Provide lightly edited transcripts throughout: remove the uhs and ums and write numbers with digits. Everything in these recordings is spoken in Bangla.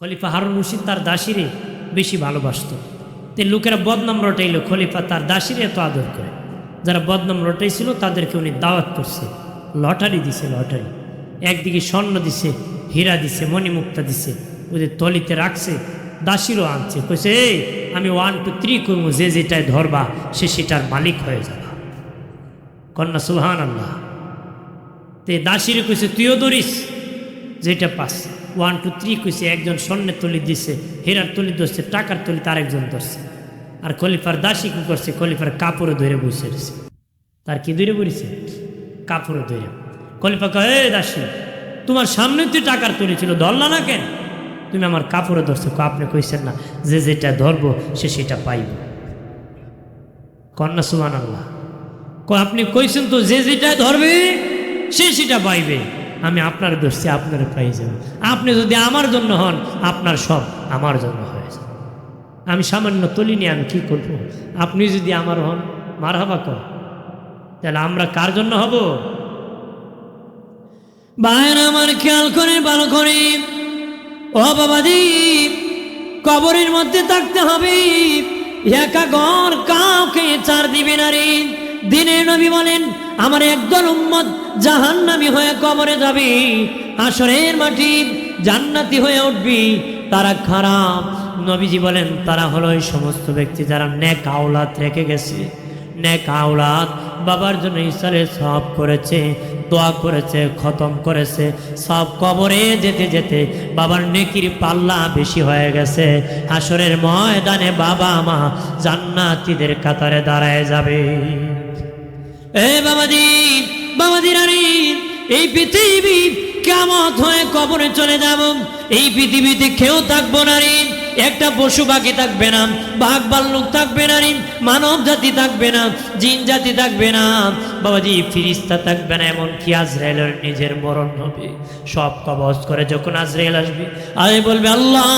খলিফা হারুন রশিদ তার দাসীরে বেশি ভালোবাসত। তে লোকেরা বদনাম রটাইল, খলিফা তার দাসীরে এত আদর করে। যারা বদনাম রটাইছিল তাদেরকে উনি দাওয়াত করছে, লটারি দিছে। লটারি একদিকে স্বর্ণ দিছে, হীরা দিছে, মণিমুক্তা দিছে, ওদের তলিতে রাখছে। দাসীরও আনছে, কইছে এই আমি 1 2 3 করবো, যে যেটায় ধরবা সে সেটার মালিক হয়ে যাবা। কন্যা সুবহান আল্লাহ। তে দাসীরে কইছে তুইও ধরিস যেটা পাস। 1 2 3 কইছে। একজন স্বর্ণের তলি দিছে, হীরার তলি ধরছে, টাকার তলি তার একজন ধরছে। আর খলিফার দাসী কি করছে, খলিফার কাপড়ে ধরে বসে রয়েছে। তার কি ধরে বসেছে? কাপড়ে ধরে। খলিফা কয় এ দাসী, তোমার সামনে তুই টাকার তলি ছিল, ধরলা না কেন? তুমি আমার কাপড়ে ধরছো। আপনি কইছেন না যে যেটা ধরবো সে সেটা পাইব। কন্যা সুবহানাল্লাহ। আপনি কইছেন তো যে যেটা ধরবে সে সেটা পাইবে। আমি আপনার ধরছি, আপনারা পাই যাবেন। আপনি যদি আমার জন্য হন, আপনার সব আমার জন্য হয়ে যাবে। আমি সামান্য তলি নিয়ে আমি কী করবো? আপনি যদি আমার হন, মারহাবা কর, তাহলে আমরা কার জন্য হব? ভাইরা আমার খেয়াল করে ভালো করে, ও বাবাজি, কবরের মধ্যে থাকতে হবে, একা ঘর কাউকে ছাড় দিবে না রে। দিনের নবী বলেন আমার একদল উম্মত জাহান্নামী হয়ে কবরে যাবে, হাশরের মাটি জান্নাতি হয়ে উঠবি। তারা খারাপ। নবীজি বলেন তারা হলো ওই সমস্ত ব্যক্তি যারা নেক আওলাদ রেখে গেছে। নেক আওলাদ বাবার জন্য ইসালে সব করেছে, দোয়া করেছে, খতম করেছে। সব কবরে যেতে যেতে বাবার নেকির পাল্লা বেশি হয়ে গেছে। হাশরের ময়দানে বাবা মা জান্নাতীদের কাতারে দাঁড়ায় যাবে। এ বাবাজি, বাবাজি রানী, এই পৃথিবী কিয়ামত হয়ে কবরে চলে যাব। এই পৃথিবীতে কেউ থাকবো না রে। একটা পশু পাখি থাকবে না, বাঘ ভাল্লুক থাকবে না রে, মানব জাতি থাকবে না, জিন জাতি থাকবে না, বাবাজি ফিরিস্তা থাকবে না। এমনকি আজরাইলের নিজের মরণ হবে। সব কবজ করে যখন আজরাইল আসবে, আরে বলবে আল্লাহ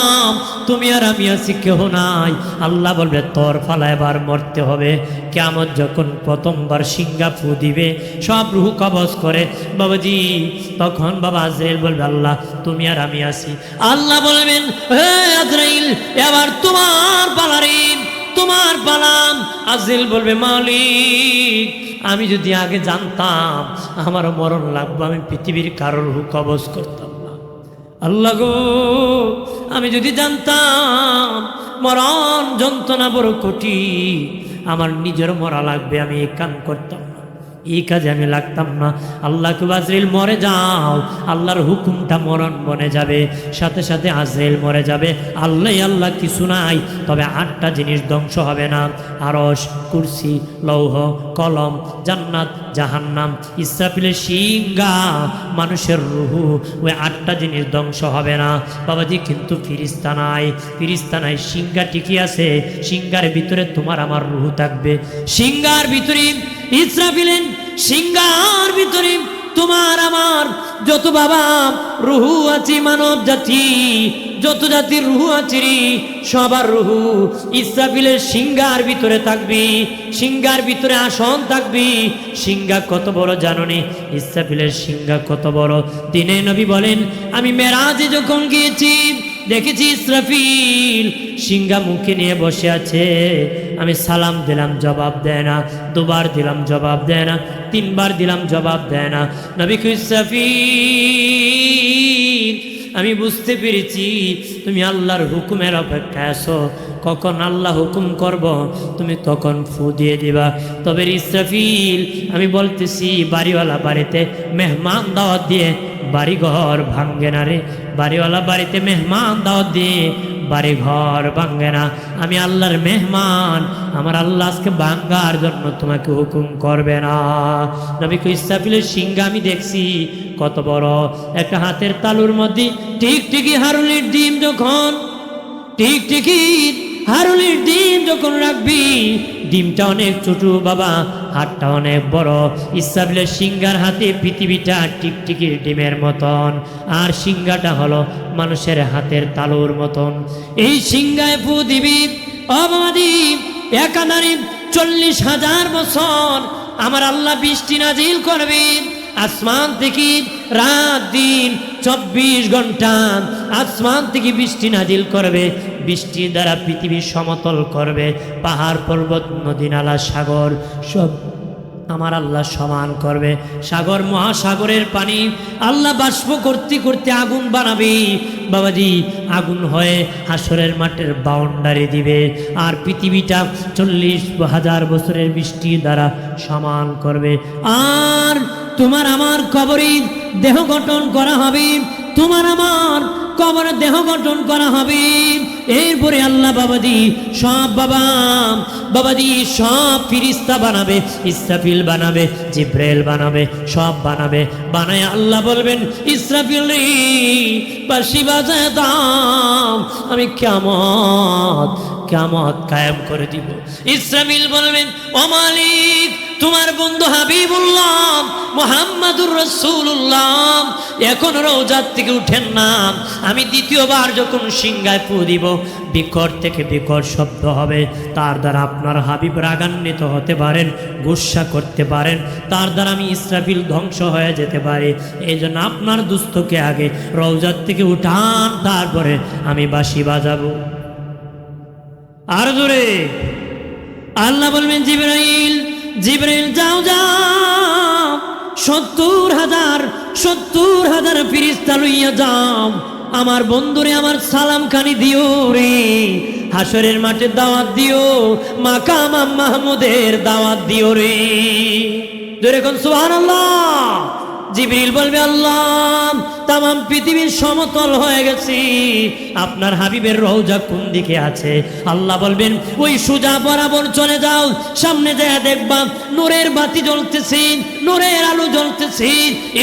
তুমি আর আমি আছি, কেউ নাই। আল্লাহ বলবে তোর ফালা এবার মরতে হবে। কিয়ামত যখন প্রথমবার সিংহা ফু দিবে, সব রুহ কবজ করে বাবাজি, তখন বাবা আজরাইল বলবে আল্লাহ তুমি আর আমি আছি। আল্লাহ বলবেন হে আজরাইল এবার তোমার পালা রে, তোমার পালাম। আজরাইল বলবে মালিক আমি যদি আগে জানতাম আমার মরণ লাগবে, আমি পৃথিবীর কারোর রুহ কবজ করতাম না। আল্লাহ গো আমি যদি জানতাম মরণ যন্ত্রণা বড় কঠিন, আমার নিজের মরা লাগবে, আমি এই কাম করতাম না, এই কাজে আমি লাগতাম না। আল্লাহকে আজরাইল মরে যাও, আল্লাহর হুকুমটা মরণ বনে যাবে, সাথে সাথে আজরাইল মরে যাবে। আল্লাহ কিছু নাই, তবে 8টা জিনিস ধ্বংস হবে না। আরশ, কুরসি, লৌহ, কলম, জান্নাত, জাহান্নাম, ইসরাফিলের সিংহা, মানুষের রুহু, ওই 8টা জিনিস ধ্বংস হবে না বাবাজি। কিন্তু ফিরিস্তা নাই, ফিরিস্তা নাই, সিংহা ঠিকই আছে। সিংহার ভিতরে তোমার আমার রুহু থাকবে। সিংহার ভিতরে ইসরাফিলের, সিংহার ভিতরে তোমার আমার যত বাবা রুহু আছে, মানব জাতি যত জাতির রুহু আছে রে, সবার রুহু ইসরাফিলের সিংহার ভিতরে থাকবে। সিংহার ভিতরে আসন থাকবে। সিংহা কত বড় জাননি? ইসরাফিলের সিংহা কত বড়? দিনে নবী বলেন আমি মেরাজে যখন গিয়েছি দেখেছি ইসরাফিল সিংহা মুখে নিয়ে বসে আছে। আমি সালাম দিলাম জবাব দেয় না, 2বার দিলাম জবাব দেয় না, 3বার দিলাম জবাব দেয় না। নবী ইসরাফিল আমি বুঝতে পেরেছি তুমি আল্লাহর হুকুমের অপেক্ষায় আছো, কখন আল্লাহ হুকুম করব তুমি তখন ফু দিয়ে দিবা। তবে ইসরাফিল আমি বলতেছি বাড়িওয়ালা বাড়িতে মেহমান দাওয়াত দিয়ে বাড়ি ঘর ভাঙ্গে না রে। বাড়িওয়ালা বাড়িতে মেহমান দাওয়াত দিয়ে বাড়ি ঘর ভাঙ্গে না। আমি আল্লাহর মেহমান, আমার আল্লাহ আজকে ভাঙ্গার জন্য তোমাকে হুকুম করবে না। নবী ইসরাফিলের সিংহা আমি দেখছি কত বড়। একটা হাতের তালুর মধ্যে টিকটিকি হারুলির ডিম যখন, টিকটিকি হারুলির ডিম যখন রাখবি, ডিমটা অনেক ছোট বাবা, হাতটা অনেক বড়। ইসরাফিলের সিংহার হাতে পৃথিবীটা টিকটিকির ডিমের মতন, আর সিংহাটা হলো মানুষের হাতের তালুর মতন। এই সিংহায় ফু দিবি অবাদি একাধারে 40,000 বছর আমার আল্লাহ বৃষ্টি নাজিল করবে। আসমান থেকে রাত দিন 24 ঘন্টা আসমান থেকে বৃষ্টি নাজিল করবে, বৃষ্টির দ্বারা পৃথিবী সমতল করবে, পাহাড় পর্বত নদী নালা সাগর সব আমার আল্লাহ সমান করবে। সাগর মহাসাগরের পানি আল্লাহ বাষ্প করতে করতে আগুন বানাবে বাবাজি, আগুন হয়ে হাসরের মাঠের বাউন্ডারি দিবে, আর পৃথিবীটা 40,000 বছরের বৃষ্টি দ্বারা সমান করবে। আর তোমার আমার কবরে দেহ গঠন করা হবে, তোমার আমার কবরে দেহ গঠন করা হবে। এরপরে আল্লাহ বাবাজি সব বাবাজি সব ফিরিস্তা বানাবে, ইসরাফিল বানাবে, জিব্রাইল বানাবে, সব বানাবে। বানায় আল্লাহ বলবেন ইসরাফিল রে বাঁশি বাজায় দাও, আমি কিয়ামত কায়েম করে দিব। ইসরাফিল বলবেন ও মালিক, তোমার বন্ধু হাবিবুল্লাহ মুহাম্মাদুর রাসূলুল্লাহ এখন রওজা থেকে উঠেন না। আমি দ্বিতীয়বার যখন সিংহায় ফু দিব, বিকট থেকে বিকট শব্দ হবে, তার দ্বারা আপনার হাবিব রাগান্বিত হতে পারেন, গুসা করতে পারেন, তার দ্বারা আমি ইসরাফিল ধ্বংস হয়ে যেতে পারি। এই জন্য আপনার দুস্থকে আগে রওজা থেকে উঠান, তারপরে আমি বাঁশি বাজাবো। আর জোরে আল্লাহ বলবেন জিবরাইল যাও যাও, 70,000 ফিরিস্তা লইয়া যাও, আমার বন্ধুরে আমার সালাম খানি দিও রে, হাসরের মাঠে দাওয়াত দিও, মাকাম মাহমুদের দাওয়াত দিও রে। জোরে কোন সুবহানাল্লাহ। জিবরিল বলবে আল্লাহ তামাম পৃথিবীর সমতল হয়ে গেছে, আপনার হাবিবের রওজা কোন দিকে আছে? আল্লাহ বলবেন ওই সোজা বরাবর চলে যাও, সামনে যায় দেখবা নূরের বাতি জ্বলতেছে, নূরের আলো জ্বলতেছে,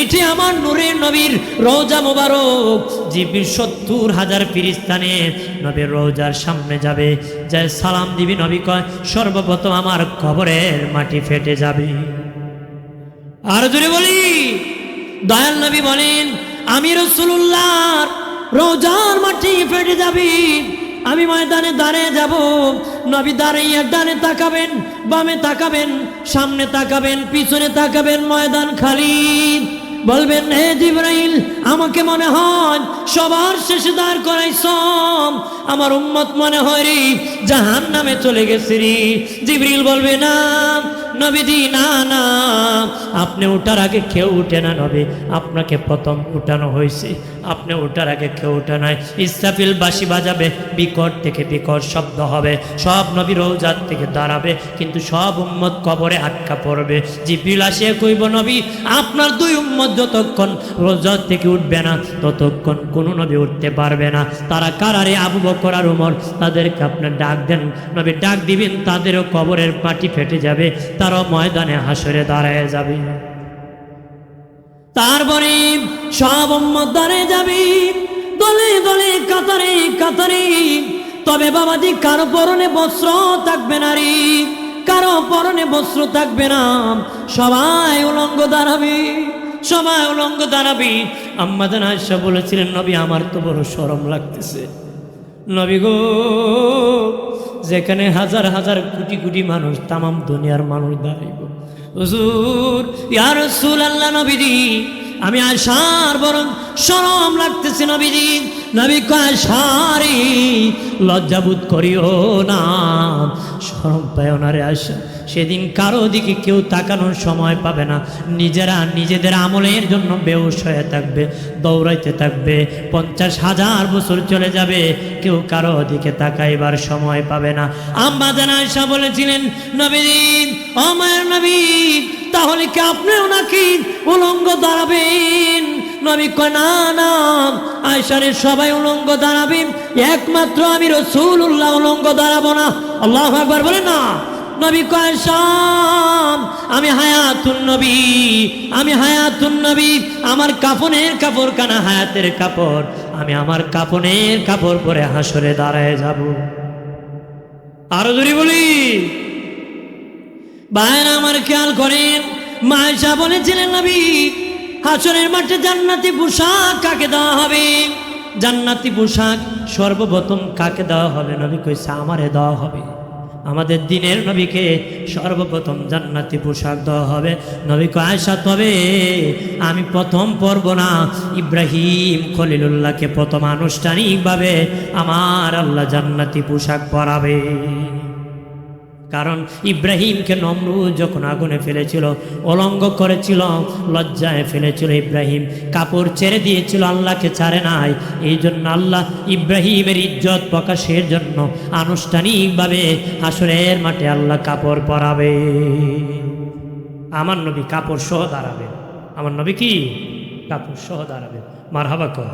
এটি আমার নূরের নবীর রওজা মোবারক। জিবরিল 70,000 ফেরেশতা নিয়ে নবীর রওজার সামনে যাবে, যায় সালাম দিবি। নবী কয় সর্বপ্রথম আমার কবরের মাটি ফেটে যাবে। আর জোরে বলি দয়াল নবী বলেন আমি রাসূলুল্লাহর রওজার মাটি ফেটে যাবে, আমি ময়দানে দাঁড়িয়ে যাব। নবী দাঁড়িয়ে ডানে তাকাবেন, বামে তাকাবেন, সামনে তাকাবেন, পিছনে তাকাবেন, ময়দান খালি। বলবেন হে জিবরাইল, আমাকে মনে হয় সবার শেষে দাঁড় করাইছ, আমার উম্মত মনে হয় রে জাহান্নামে চলে গেছে রে। জিবরিল বলবে না নবীজি, না না, আপনি ওঠার আগে কেউ উঠে না নবী, আপনাকে প্রথম উঠানো হয়েছে, আপনি ওঠার আগে কেউ উঠে নাই। ইসরাফিল বাঁশি বাজাবে, বিকট থেকে বিকট শব্দ হবে, সব নবী রওজার থেকে দাঁড়াবে, কিন্তু সব উম্মত কবরে আটকা পড়বে। জিবরিল আসে কইব নবী আপনার দুই উম্মত যতক্ষণ রওজার থেকে উঠবে না ততক্ষণ কোনো নবী উঠতে পারবে না। তারা কারারে আবু বকর আর উমর, তাদেরকে আপনার ডাক দেন। নবী ডাক দিবেন, তাদেরও কবরের মাটি ফেটে যাবে, তারাও ময়দানে হাসরে দাঁড়ায় যাবে। তারপরে সব উম্মত দাঁড়িয়ে যাবে দলে দলে, কাতারে কাতারে। তবে বাবাজি কারো পরনে বস্ত্র থাকবে না রে, কারো পরনে বস্ত্র থাকবে না, সবাই উলঙ্গ দাঁড়াবে, সবাই উলঙ্গ দাঁড়াবে। আম্মা জান আয়েশা বলেছিলেন নবী আমার তো বড় শরম লাগতেছে। নবী গো, যেখানে হাজার হাজার কোটি কোটি মানুষ, তামাম দুনিয়ার মানুষ দাঁড়াইব, হুজুর ইয়া রাসূলুল্লাহ নবীজি আমি আয়েশার বরং শরম লাগতেছে নবীজি। নবী কয় সারি লজ্জাবোধ করিও না, শরম পায় না রে আয়েশা। সেদিন কারো দিকে কেউ তাকানোর সময় পাবে না, নিজেরা নিজেদের আমলের জন্য বেহুশ হয়ে থাকবে, দৌড়াইতে থাকবে, 50,000 বছর চলে যাবে, কেউ কারো দিকে তাকাইবার সময় পাবে না। আম্মা জান আয়েশা বলেছিলেন নবীজি ও মায়ের নবী, তাহলে কি আপনিও নাকি উলঙ্গ দাঁড়াবেন? নবী কয় না না আয়েশারে সবাই উলঙ্গ দাঁড়াবেন, একমাত্র আমি রাসূলুল্লাহ উলঙ্গ দাঁড়াবো না। আল্লাহু আকবার বলে না। নবী কয় শাম আমি হায়াতুন নবী, আমি হায়াতুন নবী, আমার কাফনের কাপড় কানা হায়াতের কাপড়, আমি আমার কাফনের কাপড় পরে হাসরে দাঁড়ায় যাব। আরো জোরে বলি ভাইরা আমার খেয়াল করেন, মা আয়েশা বলেছিলেন নবী হাসরের মাঠে জান্নাতি পোশাক কাকে দেওয়া হবে? জান্নাতি পোশাক সর্বপ্রথম কাকে দেওয়া হবে? নবী কইছে আমারে দেওয়া হবে। আমাদের দিনের নবীকে সর্বপ্রথম জান্নাতি পোশাক দেওয়া হবে। নবী কয় আয়েশা, তবে আমি প্রথম পরব না, ইব্রাহিম খলিলুল্লাহকে প্রথম আনুষ্ঠানিকভাবে আমার আল্লাহ জান্নাতি পোশাক পরাবে। কারণ ইব্রাহিমকে নমরুদ যখন আগুনে ফেলেছিল, অলঙ্গ করেছিল, লজ্জায় ফেলেছিল, ইব্রাহিম কাপড় ছেড়ে দিয়েছিল, আল্লাহকে ছাড়ে নাই। এই জন্য আল্লাহ ইব্রাহিমের ইজ্জত প্রকাশের জন্য আনুষ্ঠানিকভাবে হাসরের মাঠে আল্লাহ কাপড় পরাবে। আমার নবী কাপড় সহ দাঁড়াবে। আমার নবী কি কাপড় সহ দাঁড়াবে? মারহাবা কর।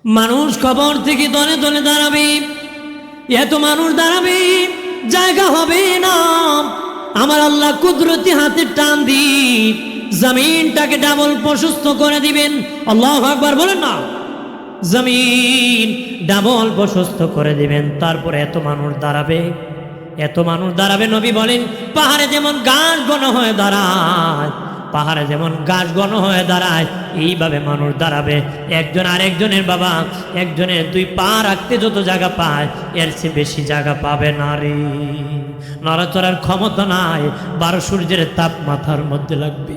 মানুষ কবর থেকে দলে দলে দাঁড়াবে, এত মানুষ দাঁড়াবে, জায়গা হবে না। আমার আল্লাহ কুদরতি হাতে টান দি জমিনটাকে ডাবল প্রশস্ত করে দিবেন। আল্লাহু আকবার বলেন না। জমিন ডাবল প্রশস্ত করে দিবেন। তারপরে এত মানুষ দাঁড়াবে, এত মানুষ দাঁড়াবে। নবী বলেন, পাহাড়ে যেমন গাছ ঘন হয়ে দাঁড়ায়, পাহাড়ে যেমন গাছ ঘন হয়ে দাঁড়ায়, এইভাবে মানুষ দাঁড়াবে। একজন আরেকজনের বাবা, একজনের দুই পা রাখতে যত জায়গা পায়, এর চেয়ে বেশি জায়গা পাবে না রে। নড়াচড়ার ক্ষমতা নাই। 12 সূর্যের তাপ মাথার মধ্যে লাগবে,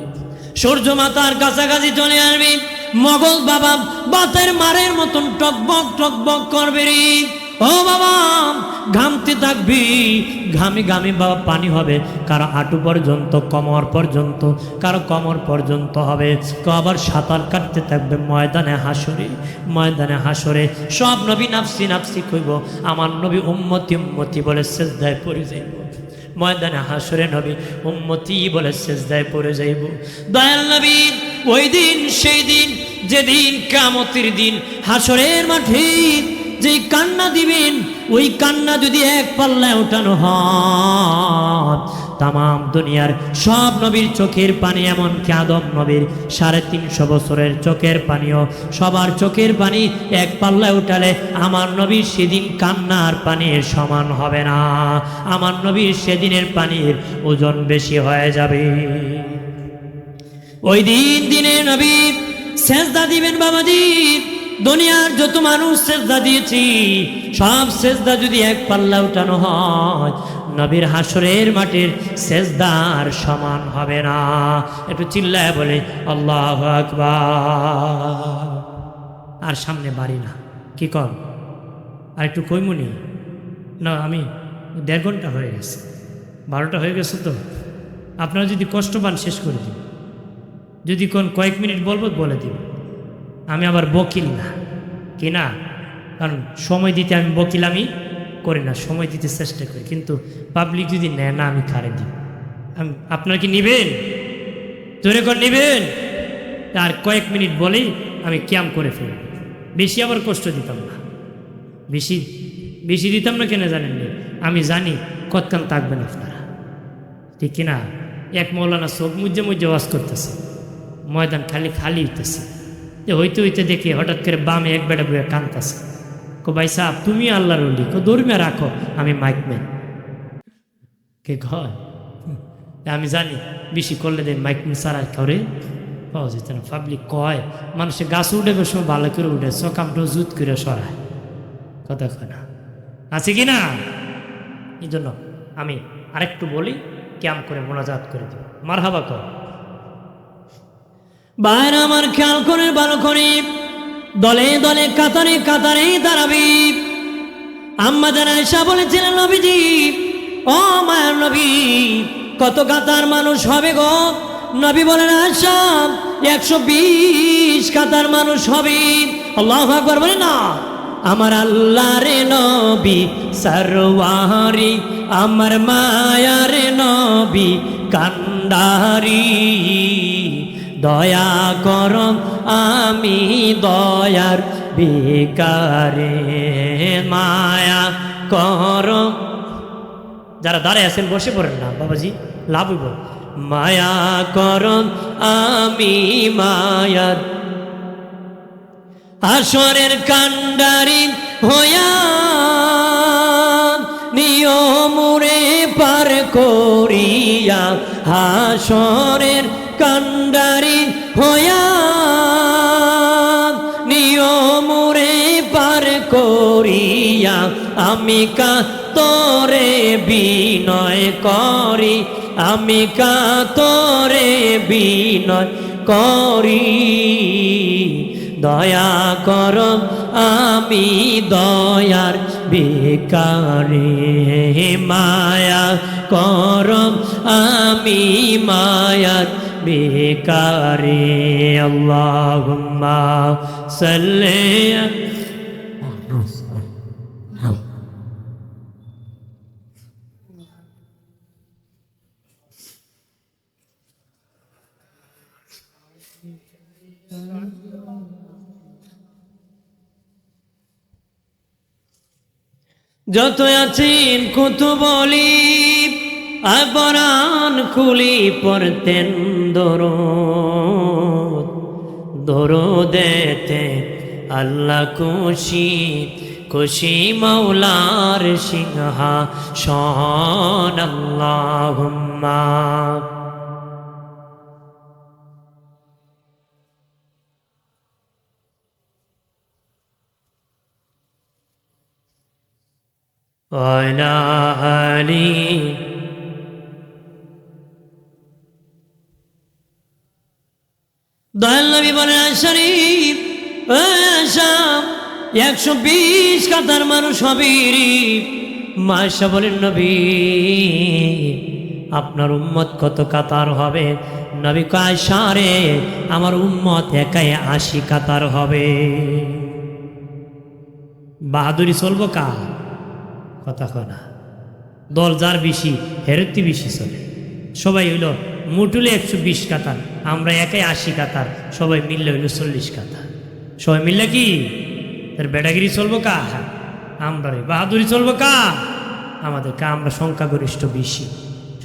সূর্য মাথার কাছাকাছি চলে আসবে, মগজ বাবা বাতের মারের মতন টকবক টকবক করবে রে। ও বাবা, ঘামতে থাকবি, ঘামে ঘামে বাবা পানি হবে, কারো হাঁটু পর্যন্ত, কোমর পর্যন্ত, কারো কোমর পর্যন্ত হবে। তো আবার সাঁতার কাটতে থাকবে ময়দানে হাসরে। ময়দানে হাসরে সব নবী নাফসি নাফসি কইব, আমার নবী উম্মতি উম্মতি বলে সিজদায় পড়ে যাইব। ময়দানে হাসরে নবী উম্মতি বলে সিজদায় পড়ে যাইব। দয়াল নবী ওই দিন, সেই দিন, যেদিন কিয়ামতের দিন হাসরের মাঠে যে কান্না দিবেন, ওই কান্না যদি এক পাল্লায় ওঠানো হয়, তাম দুনিয়ার সব নবীর চোখের পানি, এমনকি আদম নবীর 350 বছরের চোখের পানিও, সবার চোখের পানি এক পাল্লায় উঠালে আমার নবীর সেদিন কান্নার পানির সমান হবে না। আমার নবীর সেদিনের পানির ওজন বেশি হয়ে যাবে। ওই দিন দিনে নবী সেজদা দিবেন। বাবাজি, দুনিয়ার যত মানুষ সেজদা দিয়েছি, সব সেজদা যদি এক পাল্লা উঠানো হয়, নবীর হাসরের মাঠের সেজদার সমান হবে না। একটু চিল্লায় বলে আল্লাহু আকবার। আর সামনে বাড়ি না, কি কর? আর একটু কইমুনি না, আমি 1.5 ঘন্টা হয়ে গেছে, 12টা হয়ে গেছে। তো আপনারা যদি কষ্ট পান শেষ করে দিন, যদি কোন কয়েক মিনিট বলবো বলে দিব। আমি আবার বকিল না, কি না? কারণ সময় দিতে আমি বকিলামি করি না, সময় দিতে চেষ্টা করি। কিন্তু পাবলিক যদি নেয় না, আমি কারে দিব? আপনারা কি নিবেন? জোরে করে নিবেন? আর কয়েক মিনিট বলেই আমি ক্যাম্প করে ফেলব। বেশি আবার কষ্ট দিতাম না, বেশি দিতাম না। কেন জানেন? আমি জানি কতক্ষণ থাকবেন আপনারা, ঠিক কিনা? এক মৌলানা চোখ মুজে মুজে ওয়াজ করতেছে, ময়দান খালি খালি হইতেছে। হইতে হইতে দেখি হঠাৎ করে বামে এক বেটা বইয়া কানতেছে। কো ভাই সাহেব, তুমি আল্লাহর ওলি, কো দৌড়িয়ে রাখো, আমি মাইকম্যান। কে ঘর? আমি জানি বেশি করলে দেন মাইকম্যান সারা করে পাওয়া যেত না। পাবলিক কয়, মানুষের গাছ উঠে সময় ভালো করে উঠে, চকামটো জুত করে সরায়, কথা কয় না, আছে কি না? এই জন্য আমি আরেকটু বলি, ক্যাম্প করে মোনাজাত করে দিব। মারহাবা কর। বাইরে আমার খেয়াল করে ভালো করে, দলে দলে কাতারে কাতারে দাঁড়াবি। আম্মাজান আয়েশা বলেছিলেন, নবীজি, ও মায়ের নবী, কত কাতার মানুষ হবে গো? নবী বলেন, আয়েশা, 120 কাতার মানুষ হবে। আল্লাহু আকবার বলে না। আমার আল্লাহর নবী সরওয়ারি, আমার মায়ার নবী কান্ডারি, দয়া কর আমি দয়ার ভিখারি, মায়া কর। যারা দাঁড়ায় আছেন বসে পড়েন না বাবাজি, লাভ হইব। মায়া কর আমি মায়ার, হাসরের কান্ডারি হইয়া নিয়মুরে পার করিয়া, হাসরের কান্ডারি হইয়া নিয়মুরে পার করিয়া, করিয়া আমি কাতরে বিনয় করি, আমি কাতরে বিনয় করি। দয়া কর আমি দয়ার ভিখারি, মায়া কর আমি মায়ার ভিখারি। আল্লাহুম্মা সাল্লি যত আছেন কত বলি আবরান খুলি পড়তেন দরুদ, দরুদেতে আল্লাহ খুশি, খুশি মাওলার সিংহাসন। আল্লাহুম্মা ওয়ালা আলি দয়াল নবী বলেন শরীফ 120 কাতার মানুষ হবে। মায়েশা বলেন নবী আপনার উম্মত কত কাতার হবে? নবী কয় সারে আমার উম্মত একাই 80 কাতার হবে। বাহাদুরি চলবো কা কথা কনা, দল যার বেশি হেরতি বেশি চলে। সবাই হইল মুটুলে 120 কাতার, আমরা একাই 80 কাতার, সবাই মিললে হইল 40 কাতার। সবাই মিললে কি তার বেটাগিরি চলবো কা? আমরা বাহাদুরি চলবো কা? আমাদের কা আমরা সংখ্যাগরিষ্ঠ বেশি,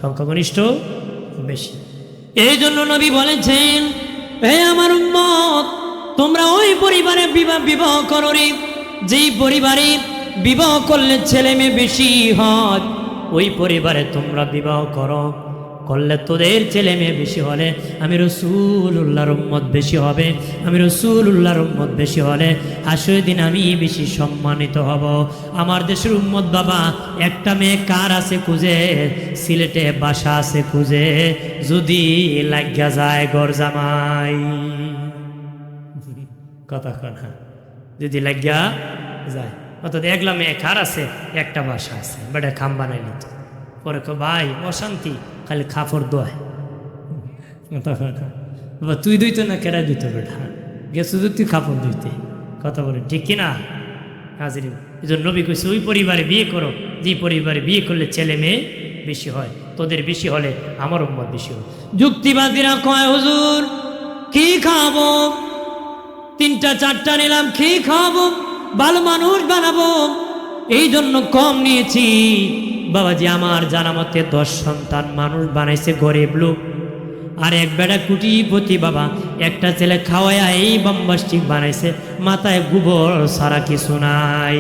সংখ্যাগরিষ্ঠ বেশি। এই জন্য নবী বলেছেন হে আমার উম্মত তোমরা ওই পরিবারে বিবাহ করো রে যেই পরিবারে বিবাহ করলে ছেলে মেয়ে বেশি হয়, ওই পরিবারে তোমরা বিবাহ করো। করলে তোদের ছেলে মেয়ে বেশি হলে আমি রাসূলুল্লাহর উম্মত বেশি হবে, আমি রাসূলুল্লাহর উম্মত বেশি হলে হাসরের দিন আমি বেশি সম্মানিত হব। আমার দেশের উম্মত বাবা একটা মেয়ে কার আছে খুঁজে, সিলেটে বাসা আছে খুঁজে, যদি লাগিয়া যায় গর জামাই কথা কথা যদি লাগিয়া যায়, অর্থাৎ একলা মেয়ে কার আছে একটা বাসা আছে, বেটা খাম বানাই নিত। পরে ভাই অশান্তি খালি খাফর দোয় তুই দুইতো না কেরা দিত বেটা গেছো তুই খাফর দিতে কথা বলে ঠিক কিনা হাজির। এই জন্য নবী কইছে ওই পরিবারে বিয়ে করো যে পরিবারে বিয়ে করলে ছেলে মেয়ে বেশি হয়, তোদের বেশি হলে আমার উম্মত বেশি হয়। যুক্তিবাদীরা কয় হুজুর কি খাবো, 3টা 4টা নিলাম, কি খাবো, ভালো মানুষ বানাবো, এই জন্য কম নিয়েছি। বাবাজি আমার জানা মতে 10 সন্তান মানুষ বানাইছে গরিব লোক, আর এক বেটা কুটিপতি বাবা একটা ছেলে খাওয়াইয়া এই বম্বাস্টিক বানাইছে, মাথায় গোবর সারা কিছু নাই।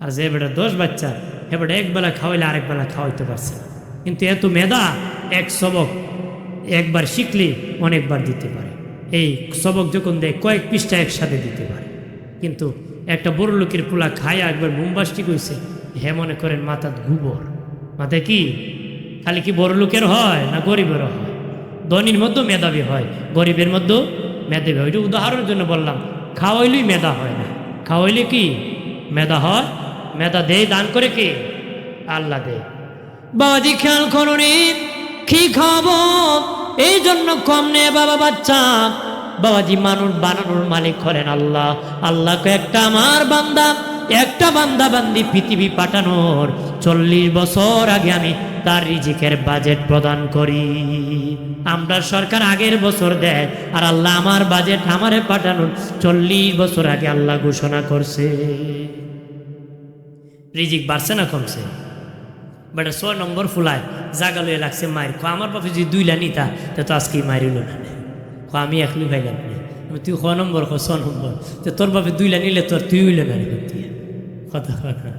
আর যে বেটা 10 বাচ্চা এ বেটা একবেলা খাওয়াইলে আরেক বেলা খাওয়াইতে পারছে না, কিন্তু এত মেধা এক সবক একবার শিখলে অনেকবার দিতে পারে। এই সবক যখন দেয় কয়েক পৃষ্ঠা একসাথে দিতে পারে, কিন্তু একটা বড় লোকের পোলা খায়া একবার বোমবাস্টিক হয়েছে, হে মনে করেন মাথার গোবর, মাথায় কি খালি কি বড় লোকের হয় না গরিবেরও হয়? ধনীর মধ্যেও মেধাবী হয়, গরিবের মধ্যেও মেধাবী হয়। এটা উদাহরণের জন্য বললাম, খাওয়াইলেই মেধা হয় না, খাওয়াইলে কি মেধা হয়? মেধা দেয় দান করে কি আল্লাহ দেয়। বাবাজি খেয়াল করুন কি খাবো এই জন্য কম নেই বাবা বাচ্চা। বাবাজি মানুষ বানানোর মালিক করেন আল্লাহ। আল্লাহকে একটা আমার বান্দা একটা বান্দা বান্দি পৃথিবী পাঠানোর 40 বছর আগে আমি তার রিজিকের বাজেট প্রদান করি। আমরা সরকার আগের বছর দেয়, আর আল্লাহ আমার বাজেট আমারে পাঠানোর 40 বছর আগে আল্লাহ ঘোষণা করছে। রিজিক বাড়ছে না কমছে? বেটা 6 নম্বর ফুলায় জাগালো লাগছে মায়ের আমার বাপে যদি 2 লা নিতা তো আজকে মারিল না, আমি একলু খাইলাম না। তুই 6 নম্বর 6 নম্বর তো তোর বাপে 2 লা নিলে তোর তুই হইল না কথা কথা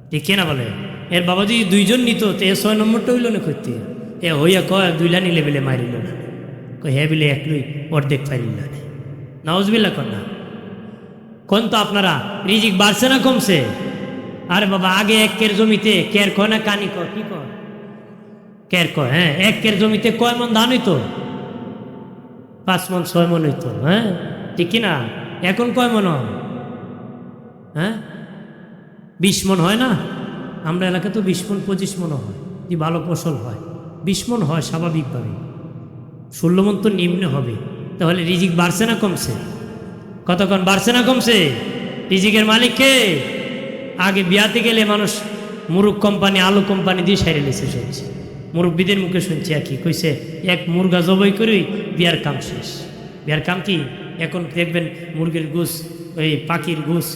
ঠিক কিনা বলে? এর বাবা যদি 2 জন নিত তো এ 6 নম্বরটা হইল না করতে, এ হইয়া কয় 2 লা নিলে বেলে মারিল না, হে বিলে একলুই অর্ধেক পারিল না। নাউজুবিল্লাহ কর না কোন তো আপনারা রিজিক বাড়ছে না কমছে? আরে বাবা, আগে 1 কের জমিতে কের কয় না কানি কয়, কি কয়? কের কয়। হ্যাঁ, 1 কের জমিতে কয় মন ধান হইতো? 5 মন 6 মন হইতো। হ্যাঁ, ঠিক কিনা? এখন কয় মন হয়? হ্যাঁ, 20 মন হয় না? আমরা এলাকায় তো 20 মন 25 মন হয়, কি ভালো ফসল হয়। 20 মন হয় স্বাভাবিকভাবে, 16 মন তো নিম্ন হবে। তাহলে রিজিক বাড়ছে না কমছে? কতক্ষণ বাড়ছে না কমছে? রিজিকের মালিক কে? আগে বিয়াতে গেলে মানুষ মুরগ কোম্পানি, আলু কোম্পানি দিয়ে সাইরে লেছে শুনছি, মুরব্বীদের মুখে শুনছি। একই কইছে, 1 মুরগা জবাই করি বিয়ার কাম শেষ। বিয়ার কাম কি? এখন দেখবেন মুরগির গোস, ওই পাখির গোস,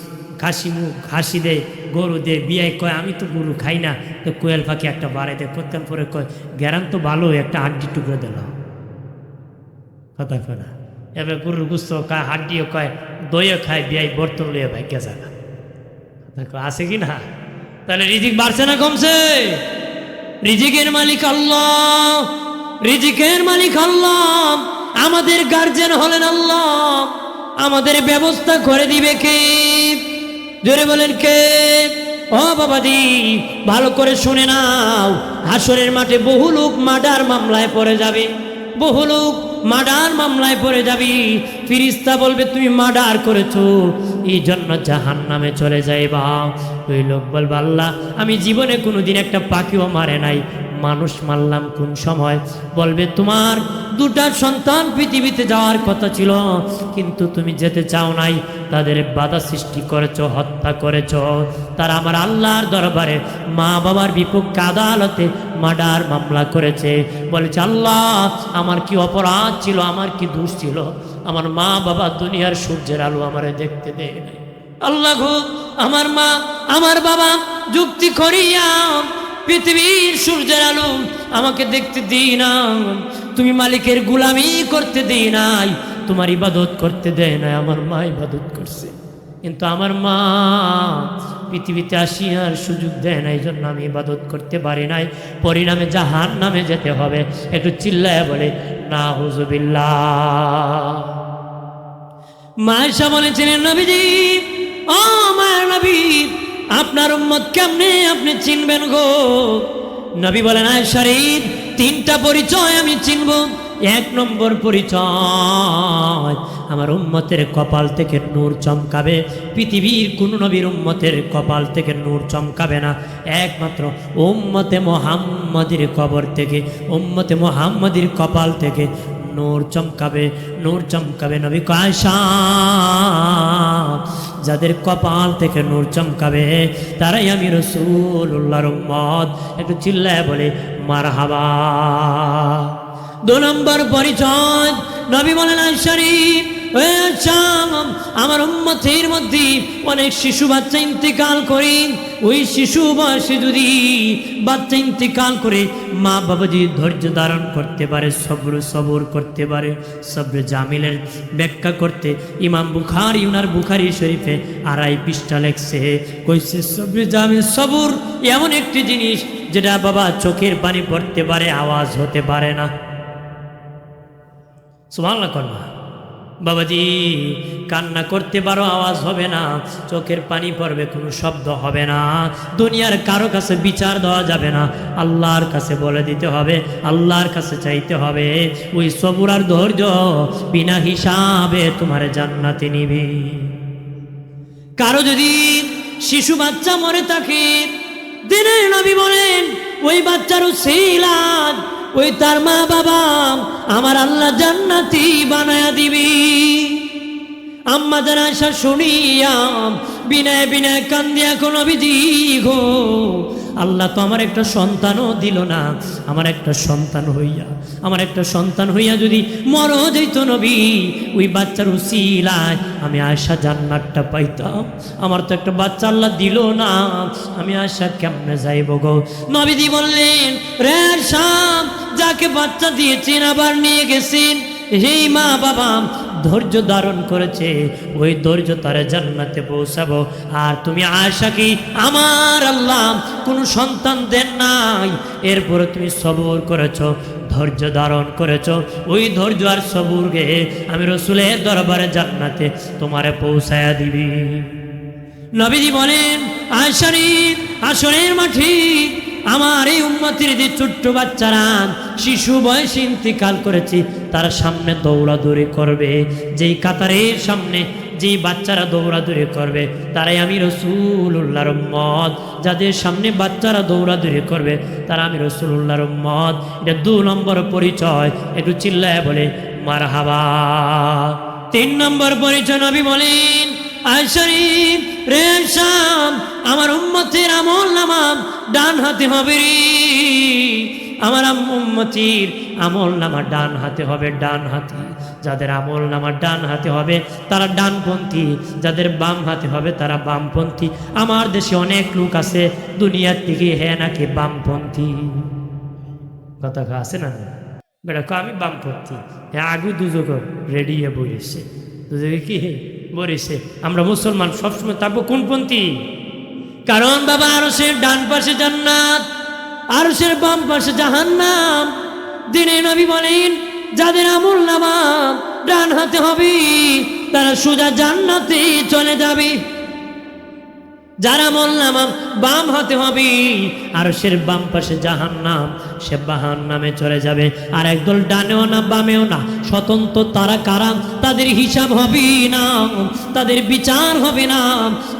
ঘাসি দেয়, গরু দেয়। বিয়ায় কয় আমি তো গরু খাই না, তো কোয়েল পাখি একটা বাড়াই দেয়। কতক্ষণ পরে কয় গ্যারান তো ভালো, একটা হাড্ডি টুকরো দিলাম। কথা কয় না? এবার গরুর গুস্ত খায়, হাড্ডিও খায়, দইও খায়, বিয়াই বর্তন লইয়া ভাই গেছে না। আছে কি না? তাহলে রিজিক বাড়ছে না কমছে? রিজিকের মালিক আল্লাহ, রিজিকের মালিক আল্লাহ। আমাদের গার্জেন হলেন আল্লাহ। আমাদের ব্যবস্থা করে দিবে কে? জোরে বলেন কে? ও বাবাজি, ভালো করে শুনে নাও। হাসরের মাঠে বহু লোক মার্ডার মামলায় পড়ে যাবে, বহু লোক মার্ডার মামলায় পড়ে যাবি। ফিরিস্তা বলবে তুমি মার্ডার করেছো, এই জন্য জাহান্নামে চলে যাইবা। ওই লোক বলবে আল্লাহ, আমি জীবনে কোনোদিন একটা পাখিও মারে নাই, মানুষ মারলাম কোন সময়? বলবে তোমার 2টা সন্তান পৃথিবীতে যাওয়ার কথা ছিল, কিন্তু তুমি যেতে চাও নাই, তাদের বাধা সৃষ্টি করেছ, হত্যা করেছ। তারা আমার আল্লাহর দরবারে মা বাবার বিপক্ষে আদালতে মার্ডার মামলা করেছে। বলেছে আল্লাহ, আমার কি অপরাধ ছিল, আমার কি দোষ ছিল? আমার মা বাবা দুনিয়ার সূর্যের আলো আমারে দেখতে দেয় নাই। আল্লাহ গো, আমার মা আমার বাবা যুক্তি করিয়া পৃথিবীর সূর্যের আলো আমাকে দেখতে দিই না, তুমি মালিকের গোলামি করতে দিই নাই, তোমার ইবাদত করতে দেয় নাই। আমার মা ইবাদত করছে, কিন্তু আমার মা পৃথিবীতে আসিয়ার সুযোগ দেয় না, এই জন্য আমি ইবাদত করতে পারি নাই। পরিণামে জাহান্নামে যেতে হবে। একটু চিল্লায় বলে নাউযুবিল্লাহ। মা আয়েশা বলেছিলেন, নবীজি, ও মায়ের নবী, আপনার উম্মত কেমনে আপনি চিনবেন গো? নবী বলেন, আয়েশা রে, 3টা পরিচয় আমি চিনব। 1 নম্বর পরিচয়, আমার উম্মতের কপাল থেকে নূর চমকাবে। পৃথিবীর কোন নবীর উম্মতের কপাল থেকে নূর চমকাবে না, একমাত্র উম্মতে মুহাম্মাদের কবর থেকে, উম্মতে মুহাম্মাদের কপাল থেকে নূর চমকাবে, নূর চমকাবে। নবী আয়েশা, যাদের কপাল থেকে নূর চমকাবে তারাই আমি রাসূলুল্লাহর উম্মত। একটু চিল্লায় বলে মারহাবা। 2 নম্বর পরিচয়, নবী বলেন, আয়েশা রে, আমার উম্মতের মধ্যে অনেক শিশু বাচ্চা ইন্তেকাল করে। ওই শিশু বয়সে যদি বাচ্চা ইন্তেকাল করে, মা বাবা যদি ধৈর্য ধারণ করতে পারে, সবর করতে পারে। সবরে জামিলের ব্যাখ্যা করতে ইমাম বুখারী উনার বুখারী শরীফে 2.5 পৃষ্ঠা লেখছে। কইছে সবরে জামিল, সবর এমন একটি জিনিস যেটা বাবা চোখের পানি পড়তে পারে, আওয়াজ হতে পারে না। সুবহানাল্লাহ কন্যা বাবাজি, কান্না করতে পারো, আওয়াজ হবে না, চোখের পানি পড়বে, কোনো শব্দ হবে না। দুনিয়ার কারো কাছে বিচার দেওয়া যাবে না, আল্লাহর কাছে বলে দিতে হবে, আল্লাহর কাছে চাইতে হবে। ওই সবুর আর ধৈর্য বিনা হিসাবে তোমার জান্নাতে নিবে। কারো যদি শিশু বাচ্চা মরে থাকে, দিনের নবী বলেন ওই বাচ্চার উসিলা ওই তার মা বাবা আমার আল্লাহ জান্নাতি বানায়া দিবি। আম্মা জান আয়েশা শুনিয়া বিনয় বিনয় কান্দিয়া কোন নবীজি গো, আল্লাহ তো আমার একটা সন্তানও দিল না, আমার একটা সন্তান হইয়া যদি মরো যাইতো নবী, ওই বাচ্চার উসিলায় আমি আয়েশা জান্নাতটা পাইতাম। আমার তো একটা বাচ্চা আল্লাহ দিল না, আমি আয়েশা কেমনে যাইব গো? নবীজি বললেন, রে আয়েশা, যাকে বাচ্চা দিয়েছেন আবার নিয়ে গেছেন, সেই মা বাবা ধৈর্য ধারণ করেছে, ওই ধৈর্য তারা জান্নাতে পৌঁছাবো। আর তুমি আয়েশা কি আমার আল্লাহ কোনো সন্তান দেন নাই, এরপরে তুমি সবর করেছ, ধৈর্য ধারণ করেছ, ওই ধৈর্য আর সবুরকে আমি রসুলের দরবারে জান্নাতে তোমারে পৌঁছায়া দিবি। নবীজি বলেন, আসরের মাঠে আমার এই উম্মতের যে ছোট্ট বাচ্চারা শিশু বয়সে ইন্তিকাল করেছে, তার সামনে দৌড়াদৌড়ি করবে, যেই কাতারের সামনে যেই বাচ্চারা দৌড়াদৌড়ি করবে তারাই আমি রাসূলুল্লাহর উম্মত। যাদের সামনে বাচ্চারা দৌড়াদৌড়ি করবে তারা আমি রাসূলুল্লাহর উম্মত। এটা 2 নম্বর পরিচয়, একটু চিল্লায় বলে মারহাবা। 3 নম্বর পরিচয় নবী বলেন, আয়শারিফ রে শাম, আমার উম্মতের আমল নামা ডান হাতে হবে রে, আমার উম্মতির আমল নামা ডান হাতে হবে, ডান হাতে। যাদের আমল নামা ডান হাতে হবে তারা ডানপন্থী, যাদের বাম হাতে হবে তারা বামপন্থী। আমার দেশে অনেক লোক আছে দুনিয়ার থেকে হ্যাঁ নাকি বামপন্থী, কথা আছে না বেটা, আমি বামপন্থী, হ্যাঁ আগে দুযোগ রেডি হয়ে বলেছে, দুযোগে কি বলেছে। আমরা মুসলমান সবসময় থাকবো কোনপন্থী? কারণ বাবা আরশের ডান পাশে জান্নাত, আরশের বাম পাশে জাহান্নাম। দিনে নবী বলেন, যাদের আমল নামা ডান হাতে হবে তারা সোজা জান্নাতে চলে যাবে, যার আমল নামা বাম হাতে হবে আরশের বাম পাশে জাহান্নাম, সে জাহান্নামে চলে যাবে। আর একদল ডানেও না বামেও না, স্বতন্ত্র তারা কারা, তাদের হিসাব হবে না, তাদের বিচার হবে না,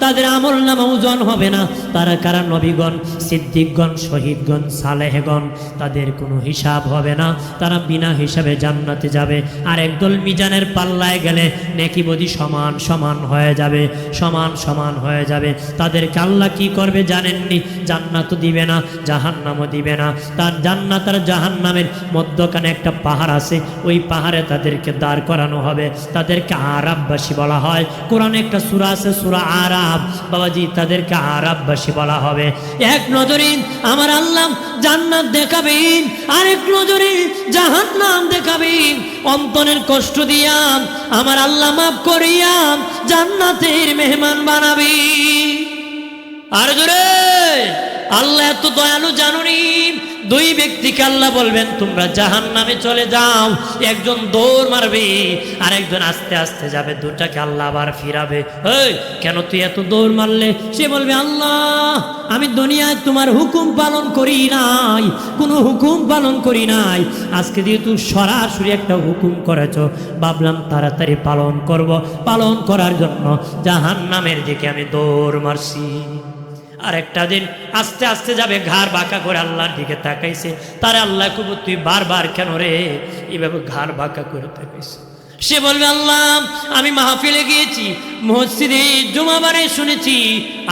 তাদের আমল নামা ওজন হবে না। তারা কারা? নবীগণ, সিদ্দিকগণ, শহীদগণ, সালেহগণ, তাদের কোনো হিসাব হবে না, তারা বিনা হিসাবে জান্নাতে যাবে। আর একদল মিজানের পাল্লায় গেলে নেকি বদি সমান সমান হয়ে যাবে, সমান সমান হয়ে যাবে। তাদেরকে আল্লাহ কি করবে জানেননি? জান্নাতও দিবে না, জাহান্নামও দিবে না। তার জান্নাত আর জাহান্নামের মধ্যখানে একটা পাহাড় আছে, ওই পাহাড়ে তাদেরকে দাঁড় করানো হবে। তাদেরকে আরাববাসী বলা হয়। কোরআনে একটা সূরা আছে, সূরা আরাব, বাবাজি, তাদেরকে আরাববাসী বলা হবে। এক নজরে আমার আল্লাহ জান্নাত দেখাবেন, আরেক নজরে জাহান্নাম দেখাবেন। অন্তরের কষ্ট দিয়া আমার আল্লাহ মাফ করিয়া জান্নাতের মেহমান বানাবে। আর জোরে আল্লাহ এত দয়ালু জানুনি। 2 ব্যক্তিকে আল্লাহ বলবেন তোমরা জাহান্নামে চলে যাও, একজন দৌড় মারবে আর একজন আস্তে আস্তে যাবে, দুটাকে আল্লাহ আবার ফিরাবে। এই কেন তুই এত দৌড় মারলে? সে বলবে, আল্লাহ আমি দুনিয়ায় তোমার হুকুম পালন করি নাই, কোনো হুকুম পালন করি নাই, আজকে দিয়ে তুই সরাসরি একটা হুকুম করেছ, ভাবলাম তাড়াতাড়ি পালন করব, পালন করার জন্য জাহান্নামের দিকে আমি দৌড় মারছি। আর একটা দিন আস্তে আস্তে যাবে, ঘাড় বাঁকা করে আল্লাহর দিকে তাকাইছে। তারা আল্লাহ কব তুই বারবার কেন রে এভাবে ঘাড় বাঁকা করে তাকাইছে? সে বলবে, আল্লাহ আমি মাহফিলে গিয়েছি, মসজিদে জুমাবারে শুনেছি,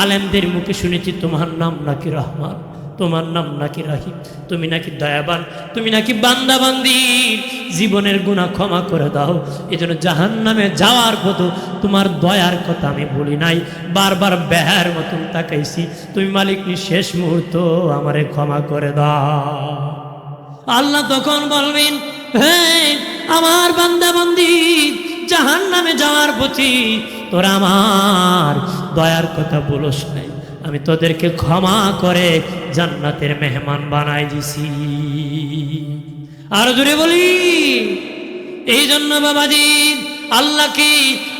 আলেমদের মুখে শুনেছি তোমার নাম নাকি রহমান, তোমার নাম নাকি রাহিম, তুমি নাকি দয়াবান, তুমি নাকি বান্দাবান্দি, জীবনের গুনাহ ক্ষমা করে দাও। এই জন্য জাহান্নামে যাওয়ার পথে তোমার দয়ার কথা আমি বলি নাই, বারবার বেহার মতন তাকাইছি, তুমি মালিক নি শেষ মুহূর্ত আমারে ক্ষমা করে দাও। আল্লাহ তখন বলবেন, হে আমার বান্দাবান্দি, জাহান্নামে যাওয়ার পথে তোরা আমার দয়ার কথা বলস নাই, আমি তোদেরকে ক্ষমা করে জান্নাতের মেহমান বানাই দিছি। আর জোরে বলি, এই জন্য বাবাজি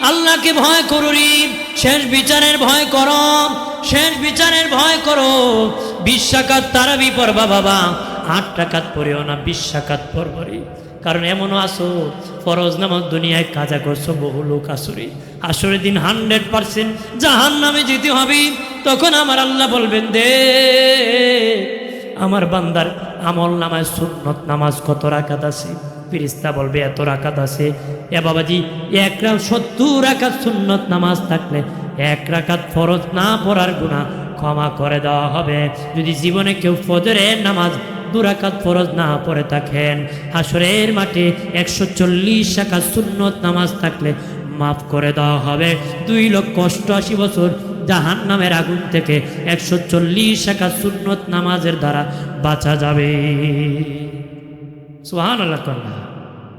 আল্লাহকে ভয় করুরি, শেষ বিচারের ভয় করো, শেষ বিচারের ভয় করো। 20 রাকাত তারাবি পড়বা বাবা, 8 রাকাত পড়িও না, 20 রাকাত পড়বরি। কারণ এমনও আসো ফরজ নামাজ দুনিয়ায় কাজা করছো, বহু লোক আসরে আসরের দিন 100% জাহান্নামে যেতে হবে। তখন আমার আল্লাহ বলবেন, দে আমার বান্দার আমল নামায় সুন্নত নামাজ কত রাকাত আছে? ফেরেশতা বলবে এত রাকাত আছে। এ বাবাজি, 70 রাকাত সুন্নত নামাজ থাকলে 1 রাকাত ফরজ না পড়ার গুনাহ ক্ষমা করে দেওয়া হবে। যদি জীবনে কেউ ফজরের নামাজ 2 রাকাত ফরজ না পড়ে থাকেন, হাসরের মাঠে 140 রাকাত সুন্নত নামাজ থাকলে মাফ করে দেওয়া হবে। 2,88,000 বছর জাহান্নামের আগুন থেকে 140 রাকাত সুন্নত নামাজের দ্বারা বাঁচা যাবে। সুবহানাল্লাহ।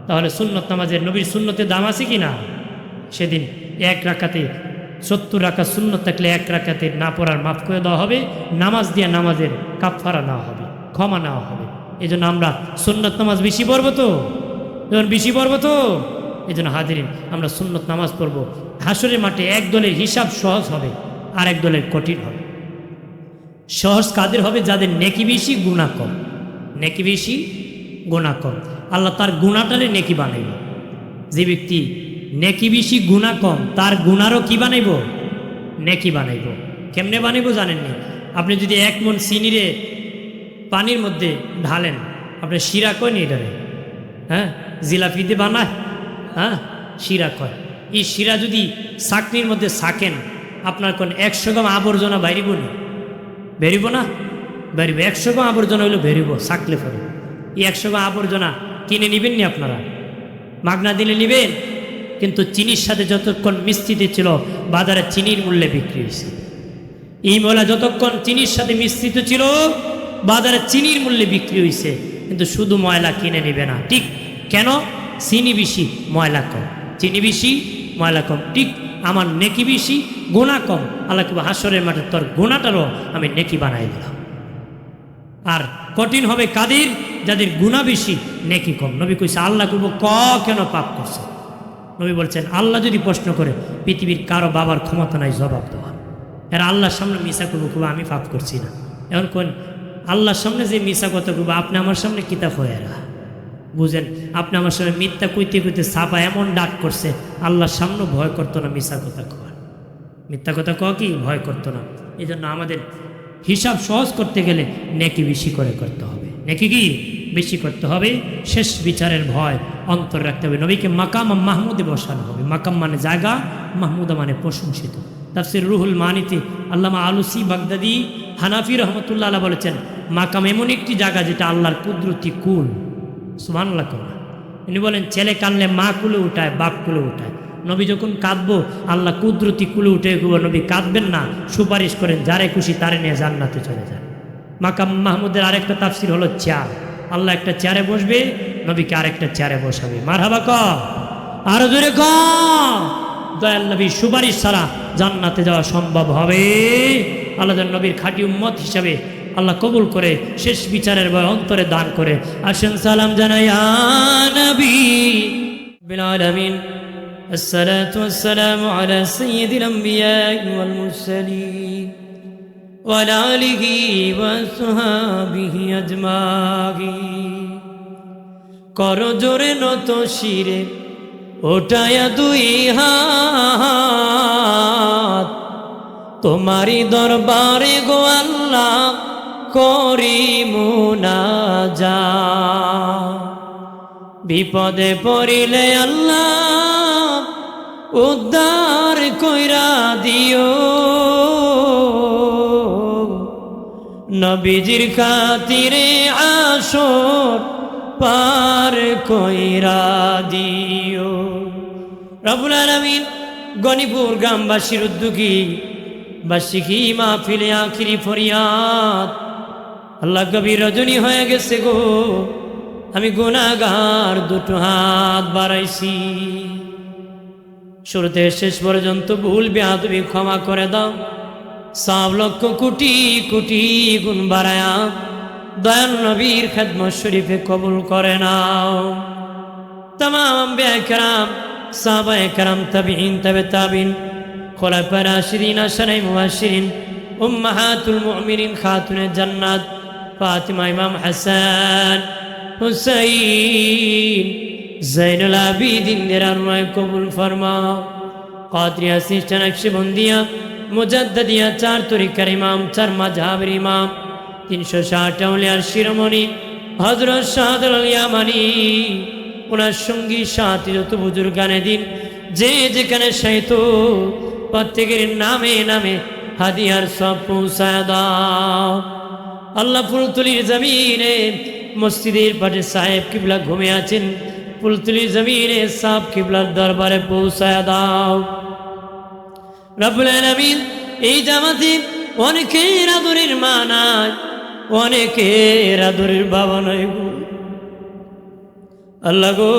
তাহলে সুন্নত নামাজের, নবীর সুন্নতের দাম আছে কি না? সেদিন 1 রাকাতে 70 রাকাত সুন্নত থাকলে 1 রাকাতে না পড়ার মাফ করে দেওয়া হবে। নামাজ দিয়ে নামাজের কাফারা নেওয়া হবে, ক্ষমা নেওয়া হবে। এই জন্য আমরা সুন্নত নামাজ বেশি পড়বো তো, যখন বেশি পড়বো তো এই জন্য হাজিরিন আমরা সুন্নত নামাজ পড়বো। হাসরের মাঠে এক দলের হিসাব সহজ হবে আর এক দলের কঠিন হবে। সহজ কাদের হবে? যাদের নেকি বেশি গুনাহ কম। নেকি বেশি গুনাহ কম, আল্লাহ তার গুনাহটারে নেকি বানাইব। যে ব্যক্তি নেকি বেশি গুনাহ কম তার গুনারও কি বানাইব? নেকি বানাইব। কেমনে বানাইব জানেননি? আপনি যদি 1 মণ চিনিরে পানির মধ্যে ঢালেন, আপনি শিরা কয় নি এটারে? হ্যাঁ, জিলাপিতে বানায়, হ্যাঁ শিরা কয়। এই শিরা যদি চাকনির মধ্যে ছাকেন, আপনার কোন 100 গ্রাম আবর্জনা বাইরিব না? বেরিব না? বেরিব। 100 গ্রাম আবর্জনা হইলো বেরিব ছাকলে পরে। এই 100 গ্রাম আবর্জনা কিনে নেবেন নি আপনারা? মাগনা দিলে নেবেন। কিন্তু চিনির সাথে যতক্ষণ মিশ্রিত ছিল বাজারে চিনির মূল্যে বিক্রি হয়েছে। এই ময়লা যতক্ষণ চিনির সাথে মিশ্রিত ছিল বাজারে চিনির মূল্যে বিক্রি হয়েছে। কিন্তু শুধু ময়লা কিনে নেবে না। ঠিক কেন? চিনি বেশি ময়লা কম, চিনি বেশি ময়লা কম। ঠিক আমার নেকি বেশি গুনাহ কম। আল্লাহ কিবা হাসরের মাঠে তোর গুনাহটারও আমি নেকি বানাই দিলাম। আর কঠিন হবে কাদের? যাদের গুনাহ বেশি নেকি কম। নবী কইছে আল্লাহ কইব কেন পাপ করছে? নবী বলছেন আল্লাহ যদি প্রশ্ন করে পৃথিবীর কারো বাবার ক্ষমতা নাই জবাব দেওয়ার। এরা আল্লাহর সামনে মিশা করবো খুব আমি পাপ করছি না। এখন কোন আল্লাহর সামনে যে মিশা কথা করবো, আপনি আমার সামনে কিতাব হয়ে এরা বুঝেন, আপনি আমার সামনে মিথ্যা কইতে কইতে ছাপা এমন ডাক করছে, আল্লাহর সামনে ভয় করতো না মিশা কথা কওয়ার। মিথ্যা কথা কওয়া কি ভয় করতো না। এই জন্য আমাদের হিসাব সহজ করতে গেলে নেকি বেশি করে করতে হবে। নেকি কি বেশি করতে হবে। শেষ বিচারের ভয় অন্তর রাখতে হবে। নবীকে মাকাম মাহমুদে বসানো হবে। মাকাম মানে জায়গা, মাহমুদা মানে প্রশংসিত। তাফসীর রুহুল মানিতে আল্লামা আলুসি বাগদাদি হানাফি রহমতুল্লাহ আলাইহি বলেছেন মাকাম এমন একটি জায়গা যেটা আল্লাহর কুদরতি কুল। সুবহানাল্লাহ করা। উনি বলেন ছেলে কানলে মা কুলে উঠায়, বাপ কুলে উঠায়। নবী যখন কাঁদবো আল্লাহ কুদরতি কুলে উঠে গো, নবী কাঁদবেন না, সুপারিশ করেন যারে খুশি তারে নিয়ে জান্নাতে চলে যান। মাকাম মাহমুদের আরেকটা তাফসীর হলো চেয়ার। আল্লাহ একটা চেয়ারে বসবে, নবীকে আরেকটা চেয়ারে বসাবে। মারহাবা ক আরো জোরে ক। দয়াল নবী সুপারিশ ছাড়া জান্নাতে যাওয়া সম্ভব হবে? আল্লাহ নবীর খাঁটি উম্মত হিসাবে আল্লাহ কবুল করে শেষ বিচারের ভয় অন্তরে দান করে। আসেন সালাম জানাই ইয়া নবী বিল আলামিন। আসসালাতু ওয়াসসালামু আলা সাইয়্যিদিল আমবিয়া ওয়াল মুরসালিন ওয়া আলা আলিহি ওয়া সাহবিহি আজমাইন। কর জোরে নত শিরে ওঠায়া 2 হাত, তোমারি দরবারে গো আল্লাহ করি মুনাজাত। বিপদে পড়িলে আল্লাহ উদ্ধার কইরা দিও, নবীজির খাতিরে আসর পার কইরা দিও। রব্বুল আলামিন গনিপুর গ্রামবাসীর উদ্যোগী বার্ষিকী মাহফিলে আখিরি ফরিয়াদ। আল্লাহ গভীর রজনী হয়ে গেছে গো, আমি গুনাহগার 2 হাত বাড়াইছি। শুরুতে শেষ পর্যন্ত ভুল বেয়াদবি ক্ষমা করে দাও। 100 লক্ষ কোটি কোটি গুণ বাড়ায়া দয়াল নবীর খেদমত শরীফে কবুল করে নাও। तमाम अंबिया कराम, साहबाए कराम, ताबीन, तबे ताबीन, खुलाफाए राशिदीन, अशरे मुबश्शिरीन, उम्महातुल मुमिनीन, खातुने जन्नत फातिमा, इमाम हसन, हुसैन, ज़ैनुल आबिदीन देरा रुए कबूल फरमाओ। कादरिया सिस्टर नक्शबंदिया मुजद्ददिया 4 तरीक़ार इमाम, 4 मज़हबेर इमाम, 360 औलियार शिरोमणि हज़रत शाहदुल यामानी, ওনার সঙ্গী সাথী যত বুজুর্গানে দিন যে যেখানে শায়িত প্রত্যেকের নামে নামে হাদিয়ার সব পৌঁছায় দাও। আল্লাহ ফুলতলির জমিনে মসজিদের পাশে সাহেব কিবলা ঘুমিয়ে আছেন, ফুলতলির জমিনে সাহেব কিবলার দরবারে পৌঁছায় দাও। রব্বুল আলামিন এই জামাতে অনেকের আদরের মা নাই, অনেকের আদরের বাবা নাই গো আল্লাহ গো।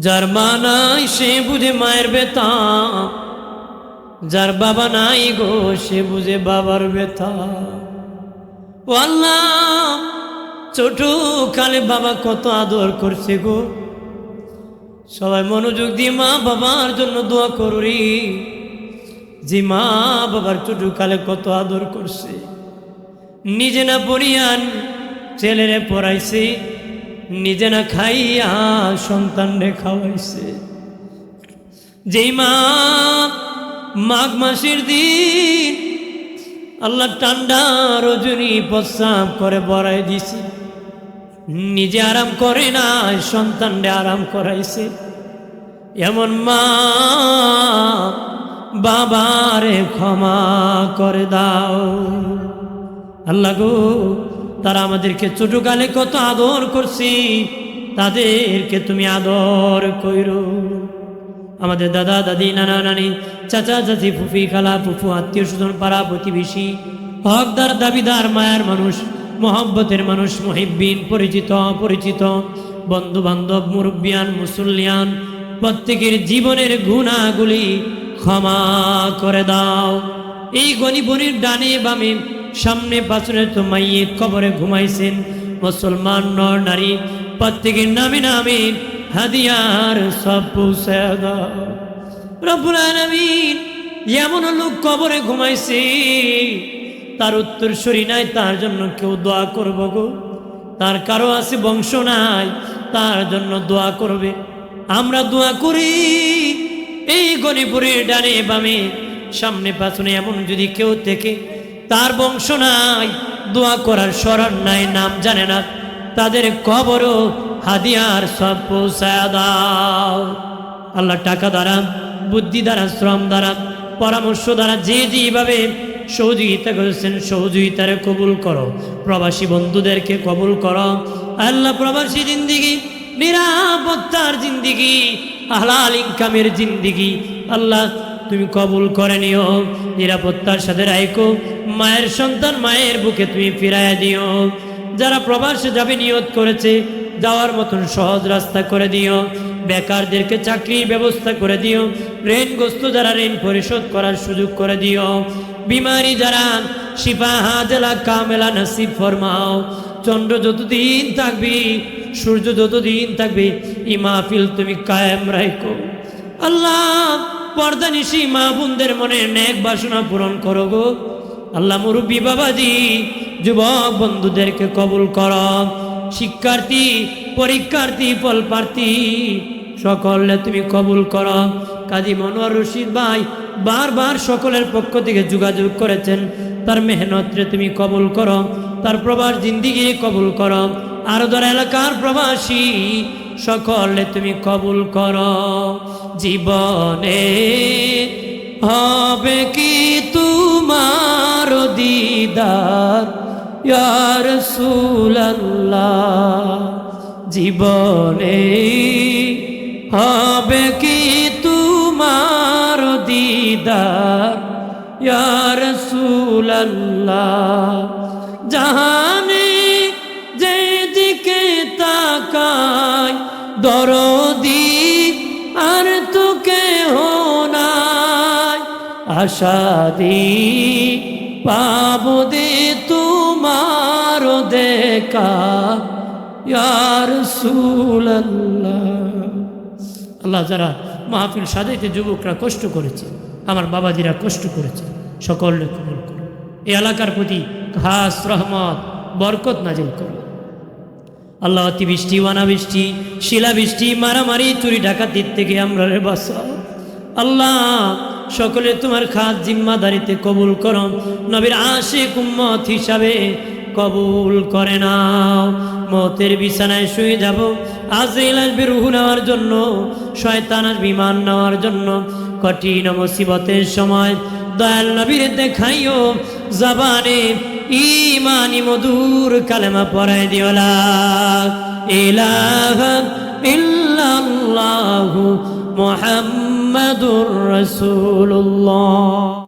যার মা নাই সে বুঝে মায়ের ব্যথা, যার বাবা নাই গো সে বুঝে বাবার ব্যথা। ও আল্লাহ, ছোট কালে বাবা কত আদর করছে গো। সবাই মনোযোগ দিয়ে মা বাবার জন্য দোয়া করি, যে মা বাবার ছোট কালে কত আদর করছে। নিজে না পড়িয়ান ছেলেরে পড়াইছে, নিজে না খাইয়া সন্তানরে খাওয়াইছে। যেই মা মাঘ মাসের দিন আল্লাহ ঠান্ডা রজনী প্রস্রাব করে বড়াই দিছে, নিজে আরাম করে না, সন্তানরে আরাম করাইছে। এমন মা বাবারে ক্ষমা করে দাও আল্লাহ গো। তারা আমাদেরকে ছোটকালে কত আদর করছি, তাদেরকে তুমি আদর কইরো। আমাদের দাদা দাদি, নানা নানি, চাচা চাচি, ফুফি খালা ফুফু, আত্মীয় স্বজন, পাড়া প্রতিবেশী, হকদার দাবিদার, মায়ার মানুষ, মহব্বতের মানুষ, মুহিব্বিন, পরিচিত অপরিচিত, বন্ধু বান্ধব, মুরব্বিয়ান, মুসল্লিয়ান, প্রত্যেকের জীবনের গুনাহগুলি ক্ষমা করে দাও। এই গনিবনির ডানে বামে সামনে পাশে তো মাইয়ে কবরে ঘুমাইছেন মুসলমান নর নারী, প্রত্যেকের নামে নামে হাদিয়ার সব পৌঁছে দাও রব্বুল আলামিন। এমন লোক কবরে ঘুমাইছে, তার উত্তরসূরি নাই, তার জন্য কেউ দোয়া করব গো। তার কারো আছে বংশ নাই, তার জন্য দোয়া করবে। আমরা দোয়া করি এই গনিপুরের ডানে বামে সামনে পাশনে এমন যদি কেউ থেকে তার বংশ নাই, দোয়া করার স্মরণ নাই, নাম জানে না, তাদের কবরও হাদিয়ার সব পৌঁছায় দাও আল্লাহ। টাকা দ্বারা, বুদ্ধি দ্বারা, শ্রম দ্বারা, পরামর্শ দ্বারা যে যেভাবে সহযোগিতা করেছেন সহযোগিতারে কবুল করো। প্রবাসী বন্ধুদেরকে কবুল করো আল্লাহ। প্রবাসী জিন্দিগি, নিরাপত্তার জিন্দিগি, হালাল ইনকামের জিন্দিগি আল্লাহ তুমি কবুল করে নিও। নিরাপত্তার সাথে রাখো। মায়ের সন্তান মায়ের বুকে তুমি ফিরাইয়া দিও। যারা প্রবাসে যাবে নিয়ত করেছে, যাওয়ার মতন সহজ রাস্তা করে দিও। বেকারদেরকে চাকরির ব্যবস্থা করে দিও। ঋণগ্রস্ত যারা ঋণ পরিশোধ করার সুযোগ করে দিও। বিমারি যারা শিফা হাজেলা কামেলা নসিব ফরমাও। চন্দ্র যতদিন থাকবি, সূর্য যতদিন থাকবে, এই মাহফিল তুমি কায়েম রাখো আল্লাহ। পর্দানিশি মা বোনদের মনে নেক বাসনা পূরণ করো গো আল্লাহ। মুরব্বী বাবাজি, যুবক বন্ধুদেরকে কবুল করো। শিক্ষার্থী, পরীক্ষার্থী, ফলপ্রার্থী সকলে তুমি কবুল করো। কাজী মনোয়ার রশিদ ভাই বারবার সকলের পক্ষ থেকে যোগাযোগ করেছেন, তার মেহনতরে তুমি কবুল করো, তার প্রবাস জিন্দিগি কবুল করো। আরো যারা এলাকার প্রবাসী সকলে তুমি কবুল করো। জীবনে হবে কি তোমার দিদার ইয়া রাসূলুল্লাহ। জীবনে হবে কি তোমার দিদার ইয়া রাসূলুল্লাহ। জাহানে যেদিকে তাকাই দরদি আর তো কেহ নাই। আশা দি পাবো দে তোমার দেখা ইয়া রাসূলুল্লাহ। আল্লাহ, যারা মাহফিল সাজাইতে যুবকরা কষ্ট করেছে, আমার বাবাজিরা কষ্ট করেছে, সকলে কবুল করো। এই এলাকার প্রতি খাস রহমত বরকত নাজিল করো আল্লাহ। অতিবৃষ্টি, অনাবৃষ্টি, শিলাবৃষ্টি, মারামারি, চুরি ডাকাতির থেকে আমরা বাঁচাও আল্লাহ। সকলে তোমার খাস জিম্মাদারিতে কবুল করো। নবীর আশিক উম্মত হিসাবে কবুল করে নাও। মতের বিছানায় শুয়ে যাব, আজরাইল আসবে রূহ নেওয়ার জন্য, শয়তান আসবে ঈমান নেওয়ার জন্য। কঠিন মুসিবতের সময় দয়াল নবীর দেখাইও, জবানে ঈমানি মধুর কালেমা পড়ায় দিও লা ইলাহা ইল্লাল্লাহু মুহাম্মাদুর রাসূলুল্লাহ।